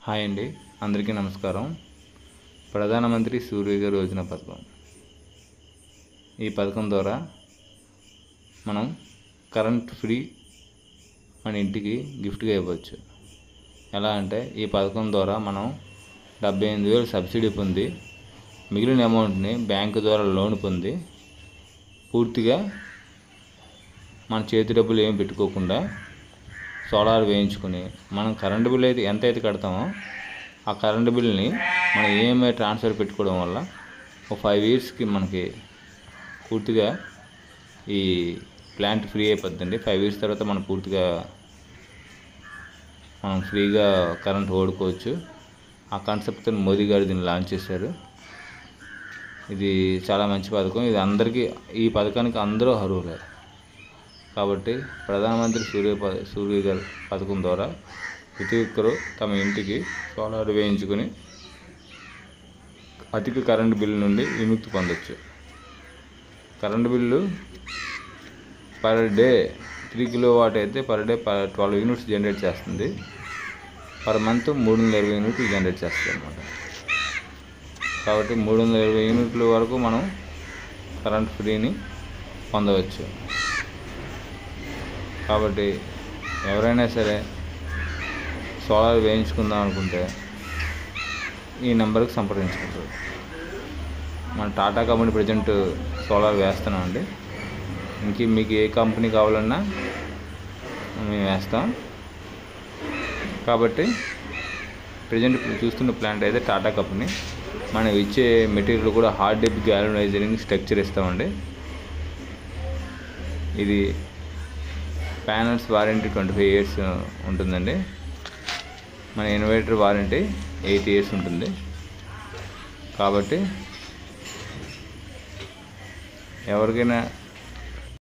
Hi అండి, అందరికీ నమస్కారం. ప్రధానమంత్రి సూర్యఘర్ యోజన పథకం. ఈ పథకం ద్వారా మనం కరెంట్ ఫ్రీ మన ఇంటికి గిఫ్ట్గా ఇవ్వచ్చు. ఎలా అంటే ఈ పథకం ద్వారా మనం 78,000 సబ్సిడీ పొంది మిగిలిన అమౌంట్ని బ్యాంకు ద్వారా లోన్ పొంది పూర్తిగా మన చేతి డబ్బులు ఏమి పెట్టుకోకుండా సోలార్ వేయించుకుని మనం కరెంటు బిల్ అయితే ఎంత అయితే కడతామో ఆ కరెంటు బిల్ని మనం ఈఎంఐ ట్రాన్స్ఫర్ పెట్టుకోవడం వల్ల ఒక 5 ఇయర్స్కి మనకి పూర్తిగా ఈ ప్లాంట్ ఫ్రీ అయిపోతుందండి. 5 ఇయర్స్ తర్వాత మనం పూర్తిగా మనం ఫ్రీగా కరెంట్ వాడుకోవచ్చు. ఆ కాన్సెప్ట్తో మోదీ గారు దీన్ని లాంచ్ చేశారు. ఇది చాలా మంచి పథకం. ఇది అందరికీ, ఈ పథకానికి అందరూ అర్హులే. కాబట్టి ప్రధానమంత్రి సూర్యఘర్ పథకం ద్వారా ప్రతి ఒక్కరూ తమ ఇంటికి సోలార్ వేయించుకొని అధిక కరెంటు బిల్లు నుండి విముక్తి పొందవచ్చు. Current bill per day 3 kilowatt అయితే పర్ డే 12 యూనిట్స్ జనరేట్ చేస్తుంది. పర్ మంత్ 320 యూనిట్లు జనరేట్ చేస్తుంది అన్నమాట. కాబట్టి 320 యూనిట్ల వరకు మనం కరెంట్ ఫ్రీని పొందవచ్చు. కాబట్టి ఎవరైనా సరే సోలార్ వేయించుకుందాం అనుకుంటే ఈ నెంబర్కి సంప్రదించుకుంటారు. మన టాటా కంపెనీ ప్రజెంట్ సోలార్ వేస్తున్నామండి. మీకు ఏ కంపెనీ కావాలన్నా మేము వేస్తాం. కాబట్టి ప్రజెంట్ ఇప్పుడు చూస్తున్న ప్లాంట్ అయితే టాటా కంపెనీ. మనం ఇచ్చే మెటీరియల్ కూడా హార్డ్ డిప్ గ్యాల్వనైజరింగ్ స్ట్రక్చర్ ఇస్తామండి. ఇది ప్యానల్స్ వారంటీ 25 ఇయర్స్ ఉంటుందండి. మన ఇన్వర్టర్ వారంటీ 8 ఇయర్స్ ఉంటుంది. కాబట్టి ఎవరికైనా